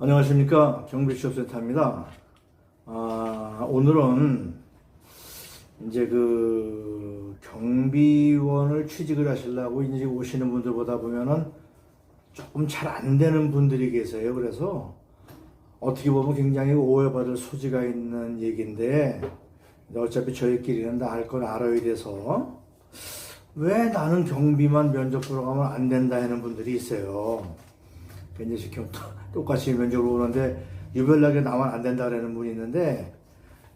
안녕하십니까. 경비취업센터입니다. 오늘은 이제 경비원을 취직을 하시려고 이제 오시는 분들보다 보면은 조금 잘 안 되는 분들이 계세요. 그래서 어떻게 보면 굉장히 오해받을 소지가 있는 얘기인데, 어차피 저희끼리는 다 알 건 알아야 돼서 왜 나는 경비만 면접 보러 가면 안 된다 하는 분들이 있어요. 이제 똑같이 면접을 오는데 유별나게 나만 안 된다 그러는 분이 있는데,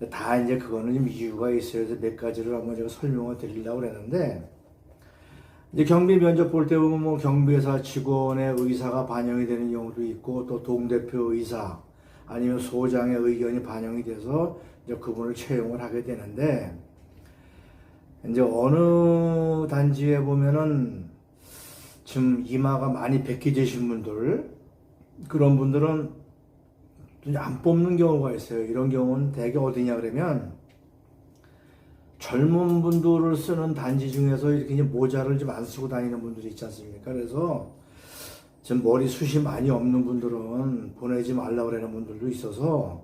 다 이제 그거는 좀 이유가 있어요. 그래서 몇 가지를 한번 제가 설명을 드리려고 그랬는데, 이제 경비 면접 볼 때 보면 뭐 경비회사 직원의 의사가 반영이 되는 경우도 있고, 또 동대표 의사 아니면 소장의 의견이 반영이 돼서 이제 그분을 채용을 하게 되는데, 이제 어느 단지에 보면은 지금 이마가 많이 백해지신 분들, 그런 분들은 안 뽑는 경우가 있어요. 이런 경우는 대개 어디냐 그러면 젊은 분들을 쓰는 단지 중에서 이렇게 모자를 좀 안 쓰고 다니는 분들이 있지 않습니까? 그래서 지금 머리숱이 많이 없는 분들은 보내지 말라고 그러는 분들도 있어서,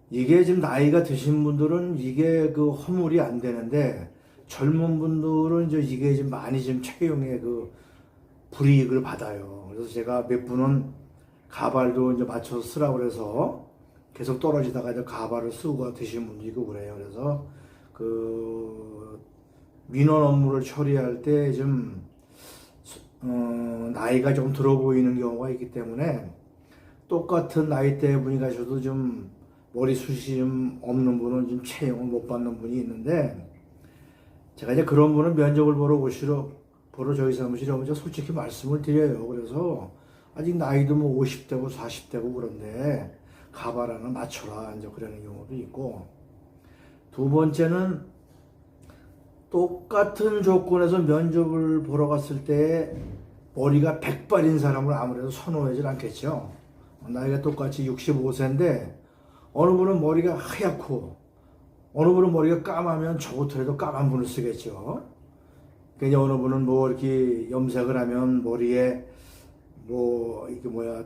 이게 지금 나이가 드신 분들은 이게 허물이 안 되는데, 젊은 분들은 이게 좀 많이 좀 채용에 불이익을 받아요. 그래서 제가 몇 분은 가발도 이제 맞춰서 쓰라고 그래서 계속 떨어지다가 이제 가발을 쓰고 드신 분도 있고 그래요. 그래서 민원 업무를 처리할 때 좀 나이가 좀 들어 보이는 경우가 있기 때문에, 똑같은 나이대 분이 가셔도 좀 머리숱이 좀 없는 분은 좀 채용을 못 받는 분이 있는데, 제가 이제 그런 분은 면접을 보러 저희 사무실에 오면 솔직히 말씀을 드려요. 그래서 아직 나이도 뭐 50대고 40대고 그런데 가발 하나 맞춰라 이제 그러는 경우도 있고, 두 번째는 똑같은 조건에서 면접을 보러 갔을 때 머리가 백발인 사람을 아무래도 선호하지 않겠죠. 나이가 똑같이 65세인데 어느 분은 머리가 하얗고 어느 분은 머리가 까마면 저부터라도 까만 분을 쓰겠죠. 그러니까 어느 분은 뭐 이렇게 염색을 하면 머리에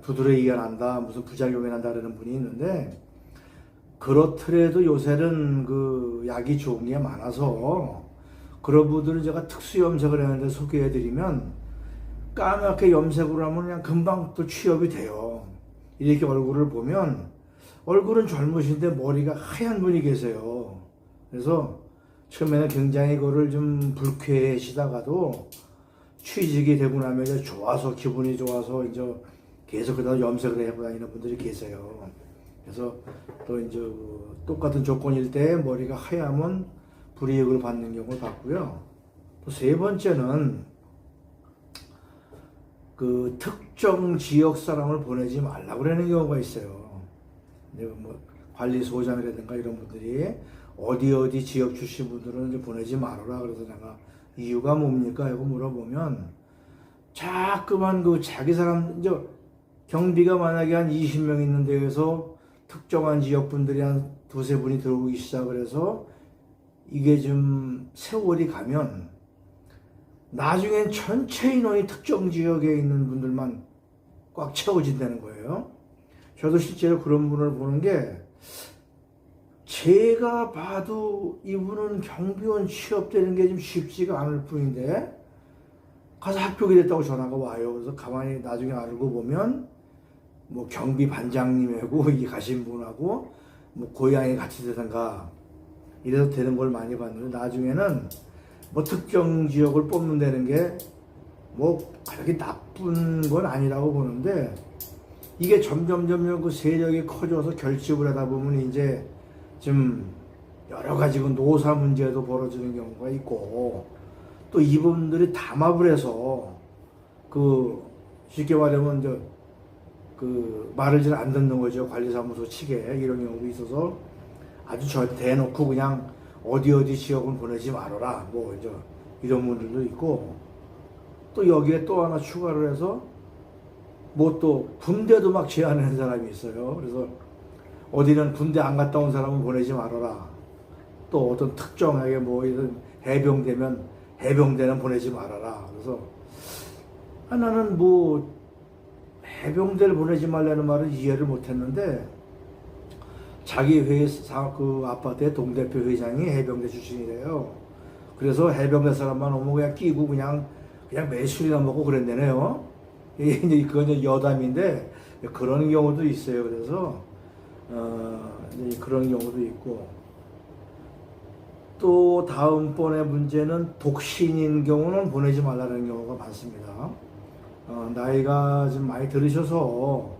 두드러기가 난다, 무슨 부작용이 난다 그러는 분이 있는데, 그렇더라도 요새는 약이 좋은 게 많아서 그런 분들은 제가 특수 염색을 했는데 소개해드리면 까맣게 염색을 하면 그냥 금방 또 취업이 돼요. 이렇게 얼굴을 보면 얼굴은 젊으신데 머리가 하얀 분이 계세요. 그래서 처음에는 굉장히 그거를 좀 불쾌해시다가도 취직이 되고 나면 이제 기분이 좋아서 이제 계속 그다음 염색을 해고 다니는 분들이 계세요. 그래서 또 이제 똑같은 조건일 때 머리가 하얗면 불이익을 받는 경우를 봤고요. 또 세 번째는 특정 지역 사람을 보내지 말라고 그러는 경우가 있어요. 뭐 관리소장이라든가 이런 분들이 어디 지역 출신 분들은 이제 보내지 말아라. 그래서 내가 이유가 뭡니까? 하고 물어보면 자꾸만 자기 사람, 이제 경비가 만약에 한 20명 있는 데에서 특정한 지역 분들이 한 두세 분이 들어오기 시작을 해서 이게 좀 세월이 가면 나중엔 전체 인원이 특정 지역에 있는 분들만 꽉 채워진다는 거예요. 저도 실제로 그런 분을 보는 게, 제가 봐도 이분은 경비원 취업되는 게 좀 쉽지가 않을 뿐인데 가서 합격이 됐다고 전화가 와요. 그래서 가만히 나중에 알고 보면 뭐 경비 반장님하고 이 가신 분하고 뭐 고향이 같이 되든가 이래서 되는 걸 많이 봤는데, 나중에는 뭐 특정 지역을 뽑는다는 게 뭐 그렇게 나쁜 건 아니라고 보는데, 이게 점점 세력이 커져서 결집을 하다 보면 이제 좀 여러 가지 노사 문제도 벌어지는 경우가 있고, 또 이분들이 담합을 해서 쉽게 말하면 이제 말을 잘 안 듣는 거죠. 관리사무소 측에 이런 경우도 있어서 아주 대놓고 그냥 어디 지역은 보내지 말아라 뭐 이제 이런 분들도 있고, 또 여기에 또 하나 추가를 해서 뭐 또 군대도 막 제한하는 사람이 있어요. 그래서 어디는 군대 안 갔다 온 사람은 보내지 말아라. 또 어떤 특정하게 뭐 이런 해병대면 해병대는 보내지 말아라. 그래서 나는 뭐 해병대를 보내지 말라는 말은 이해를 못했는데 자기 회사 그 아파트의 동대표 회장이 해병대 출신이래요. 그래서 해병대 사람만 오면 그냥 끼고 그냥 매술이나 먹고 그랬대네요. 이제 그건 이제 여담인데 그런 경우도 있어요. 그래서 이제 그런 경우도 있고 또 다음번에 문제는 독신인 경우는 보내지 말라는 경우가 많습니다. 나이가 좀 많이 들으셔서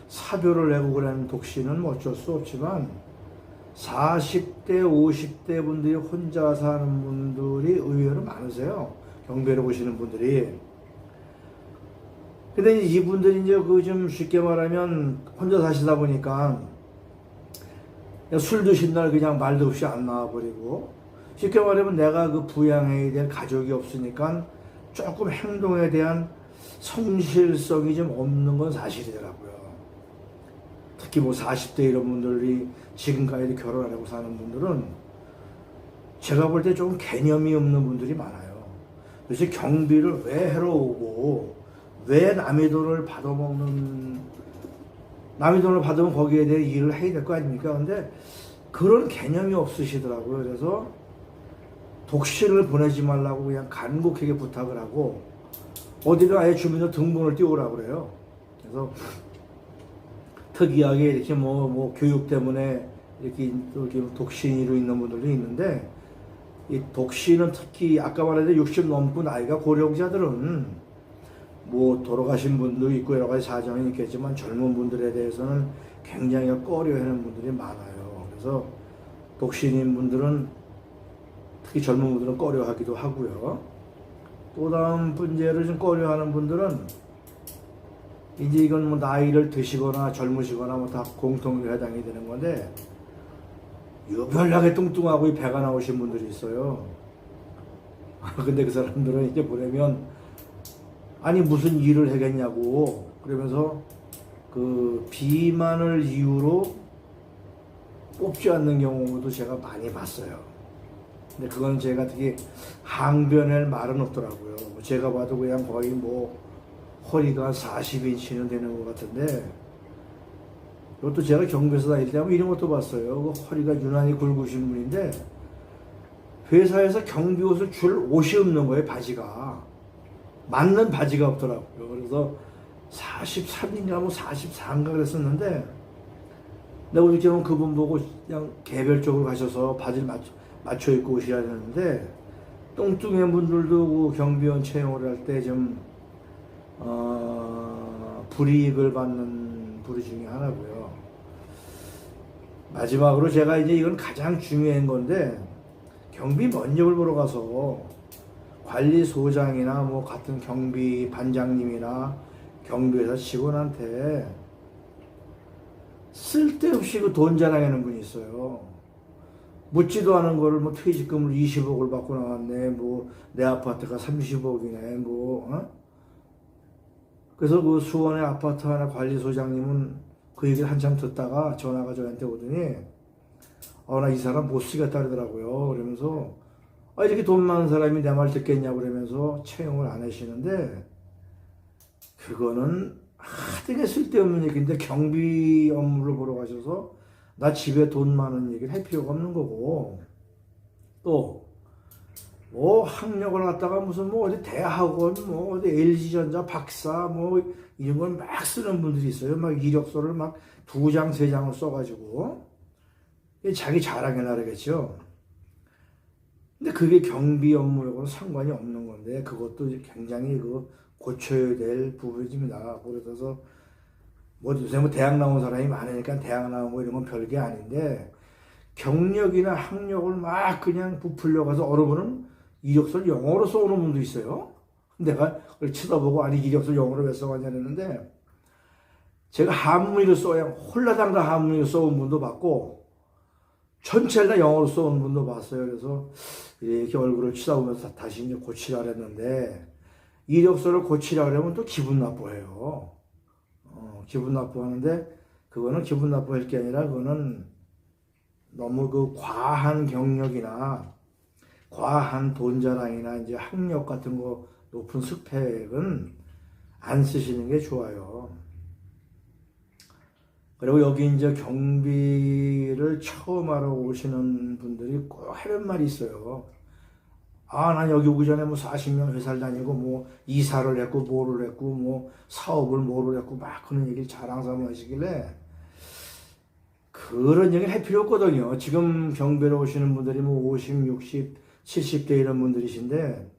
사표를 내고 그러는 독신은 뭐 어쩔 수 없지만 40대, 50대 분들이 혼자 사는 분들이 의외로 많으세요. 경배를 보시는 분들이. 근데 이분들이 이제 그 좀 쉽게 말하면 혼자 사시다 보니까 술 드신 날 그냥 말도 없이 안 나와버리고 쉽게 말하면 내가 그 부양해야 될 가족이 없으니까 조금 행동에 대한 성실성이 좀 없는 건 사실이더라고요. 특히 뭐 40대 이런 분들이 지금까지도 결혼 안 하고 사는 분들은 제가 볼 때 좀 개념이 없는 분들이 많아요. 도대체 경비를 왜 해러 오고 왜 남의 돈을 받아먹는 남의 돈을 받으면 거기에 대해 일을 해야 될 거 아닙니까? 근데 그런 개념이 없으시더라고요. 그래서 독신을 보내지 말라고 그냥 간곡하게 부탁을 하고 어디가 아예 주민들 등본을 띄우라고 그래요. 그래서 특이하게 이렇게 뭐 교육 때문에 이렇게 독신으로 있는 분들도 있는데 이 독신은 특히 아까 말했던 60 넘고 나이가 고령자들은 뭐 돌아가신 분도 있고 여러 가지 사정이 있겠지만 젊은 분들에 대해서는 굉장히 꺼려하는 분들이 많아요. 그래서 독신인 분들은 특히 젊은 분들은 꺼려하기도 하고요. 또 다음 문제를 좀 꺼려하는 분들은 이제 이건 뭐 나이를 드시거나 젊으시거나 뭐 다 공통으로 해당이 되는 건데 유별나게 뚱뚱하고 배가 나오신 분들이 있어요. 근데 그 사람들은 이제 보내면 아니 무슨 일을 하겠냐고 그러면서 그 비만을 이유로 뽑지 않는 경우도 제가 많이 봤어요. 근데 그건 제가 되게 항변할 말은 없더라고요. 제가 봐도 그냥 거의 뭐 허리가 40인치는 되는 것 같은데 이것도 제가 경비에서 다닐 때 이런 것도 봤어요. 그 허리가 유난히 굵으신 분인데 회사에서 경비 옷을 줄 옷이 없는 거예요. 바지가 맞는 바지가 없더라고요. 그래서 43인가 뭐 44인가 그랬었는데 내가 어저께 그분 보고 그냥 개별적으로 가셔서 바지를 맞춰 입고 오셔야 되는데 뚱뚱한 분들도 그 경비원 채용을 할 때 좀 불이익을 받는 부류 중에 하나고요. 마지막으로 제가 이제 이건 가장 중요한 건데 경비 면접을 보러 가서 관리소장이나 뭐 같은 경비 반장님이나 경비회사 직원한테 쓸데없이 그 돈 자랑하는 분이 있어요. 묻지도 않은 거를 뭐 퇴직금을 20억을 받고 나왔네, 뭐 내 아파트가 30억이네, 뭐 그래서 그 수원의 아파트 하나 관리소장님은 그 얘기를 한참 듣다가 전화가 저한테 오더니 나 이 사람 못 쓰겠다 그러더라고요. 그러면서 이렇게 돈 많은 사람이 내 말 듣겠냐고 그러면서 채용을 안 하시는데 그거는 하등에 쓸데없는 얘기인데 경비 업무를 보러 가셔서 나 집에 돈 많은 얘기를 할 필요가 없는 거고 또 뭐 학력을 갖다가 무슨 뭐 어디 대학원 뭐 어디 LG전자 박사 뭐 이런 걸 막 쓰는 분들이 있어요. 막 이력서를 막 2장 3장을 써가지고 자기 자랑에 나르겠죠. 근데 그게 경비 업무하고는 상관이 없는 건데 그것도 굉장히 고쳐야 될 부분입니다. 그래서 뭐 요새 뭐 대학 나온 사람이 많으니까 대학 나온 거 이런 건 별게 아닌데 경력이나 학력을 막 그냥 부풀려 가서 어느 분은 이력서를 영어로 써오는 분도 있어요. 내가 그걸 쳐다보고 아니 이력서 영어로 왜 써왔냐 했는데 제가 한문으로 써야 홀라당 다 한문으로 써온 분도 봤고 전체를 다 영어로 써온 분도 봤어요. 그래서 이렇게 얼굴을 쳐다보면서 다시 이제 고치라 그랬는데 이력서를 고치라 그러면 또 기분 나빠해요. 기분 나빠하는데 그거는 기분 나빠할 게 아니라 그거는 너무 그 과한 경력이나 과한 돈 자랑이나 이제 학력 같은 거 높은 스펙은 안 쓰시는 게 좋아요. 그리고 여기 이제 경비를 처음 하러 오시는 분들이 꼭 하는 말이 있어요. 아, 난 여기 오기 전에 뭐 40년 회사를 다니고 뭐 이사를 했고 뭐를 했고 뭐 사업을 뭐를 했고 막 그런 얘기를 자랑삼아 하시길래 그런 얘기를 할 필요 없거든요. 지금 경비로 오시는 분들이 뭐 50, 60, 70대 이런 분들이신데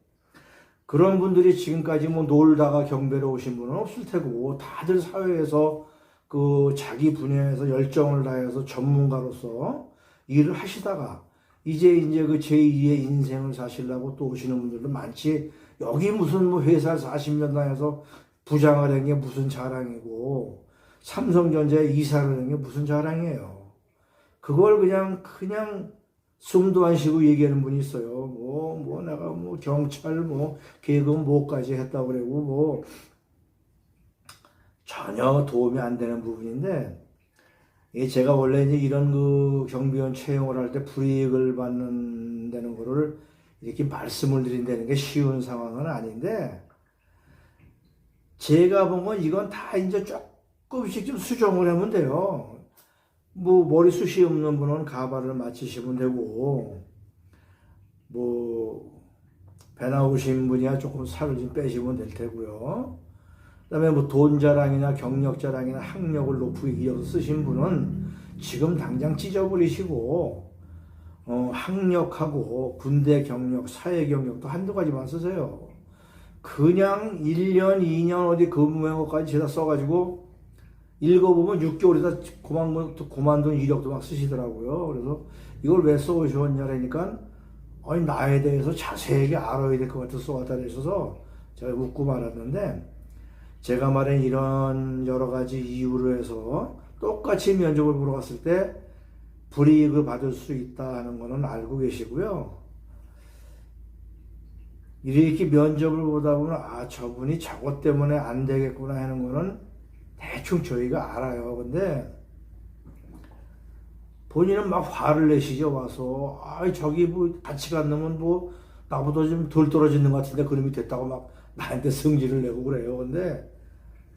그런 분들이 지금까지 뭐 놀다가 경비로 오신 분은 없을 테고 다들 사회에서 그 자기 분야에서 열정을 다해서 전문가로서 일을 하시다가 이제 그 제2의 인생을 사시려고 또 오시는 분들도 많지. 여기 무슨 뭐 회사 40년 다녀서 부장을 한 게 무슨 자랑이고 삼성전자에 이사를 한 게 무슨 자랑이에요. 그걸 그냥 숨도 안 쉬고 얘기하는 분이 있어요. 뭐 내가 뭐 경찰 뭐 계급 뭐까지 했다고 그러고 뭐 전혀 도움이 안 되는 부분인데 제가 원래 이제 이런 그 경비원 채용을 할 때 불이익을 받는다는 거를 이렇게 말씀을 드린다는 게 쉬운 상황은 아닌데 제가 본 건 이건 다 이제 조금씩 좀 수정을 하면 돼요. 뭐 머리숱이 없는 분은 가발을 맞추시면 되고 뭐 배 나오신 분이야 조금 살을 좀 빼시면 될 테고요. 그다음에 뭐 돈 자랑이나 경력 자랑이나 학력을 높이 이어서 쓰신 분은 지금 당장 찢어버리시고 학력하고 군대 경력, 사회 경력도 한두 가지만 쓰세요. 그냥 1년, 2년 어디 근무한 것까지 제가 써가지고 읽어보면 6개월에다 그만둔 이력도 막 쓰시더라고요. 그래서 이걸 왜 써오셨냐니까 아니 나에 대해서 자세하게 알아야 될 것 같아서 써왔다 그러셔서 제가 묻고 말았는데 제가 말한 이런 여러 가지 이유로 해서 똑같이 면접을 보러 갔을 때 불이익을 받을 수 있다는 거는 알고 계시고요. 이렇게 면접을 보다 보면 아 저분이 저것 때문에 안 되겠구나 하는 거는 대충 저희가 알아요. 근데 본인은 막 화를 내시죠. 와서 아 저기 뭐 같이 간 놈은 뭐 나보다 좀 덜 떨어지는 것 같은데 그놈이 됐다고 막 나한테 성질을 내고 그래요. 근데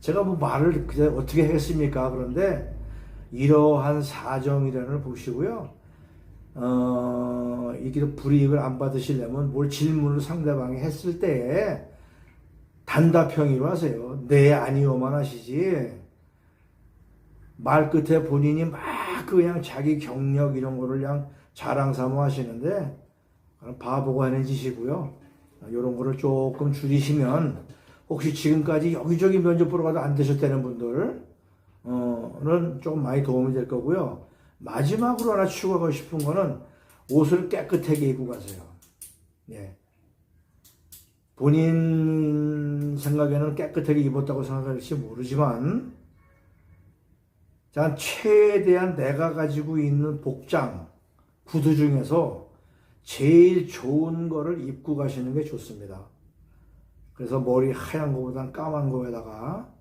제가 뭐 말을 그냥 어떻게 하겠습니까? 그런데 이러한 사정이란을 보시고요. 이게 불이익을 안 받으시려면 뭘 질문을 상대방이 했을 때 단답형으로 하세요. 네, 아니요만 하시지. 말 끝에 본인이 막 그냥 자기 경력 이런 거를 그냥 자랑 삼아 하시는데 바보가 하는 짓이고요. 이런 거를 조금 줄이시면 혹시 지금까지 여기저기 면접 보러 가도 안 되셨다는 분들은 좀 많이 도움이 될 거고요. 마지막으로 하나 추가하고 싶은 거는 옷을 깨끗하게 입고 가세요. 예. 본인 생각에는 깨끗하게 입었다고 생각할지 모르지만 자, 최대한 내가 가지고 있는 복장, 구두 중에서 제일 좋은 거를 입고 가시는 게 좋습니다. 그래서 머리 하얀 거보단 까만 거에다가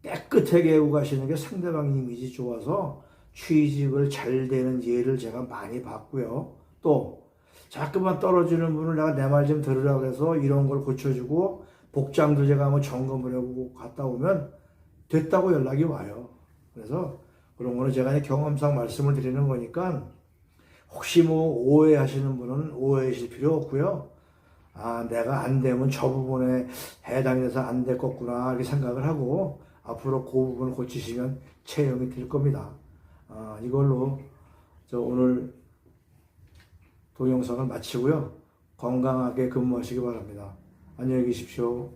깨끗하게 입고 가시는 게 상대방 이미지 좋아서 취직을 잘 되는 예를 제가 많이 봤고요. 또 자꾸만 떨어지는 분을 내가 내 말 좀 들으라고 해서 이런 걸 고쳐주고 복장도 제가 뭐 점검을 하고 갔다 오면 됐다고 연락이 와요. 그래서 그런 거는 제가 경험상 말씀을 드리는 거니까 혹시 뭐 오해하시는 분은 오해하실 필요 없고요. 아, 내가 안 되면 저 부분에 해당이 돼서 안 될 거구나 이렇게 생각을 하고 앞으로 그 부분을 고치시면 채용이 될 겁니다. 이걸로 저 오늘 동영상을 마치고요. 건강하게 근무하시기 바랍니다. 안녕히 계십시오.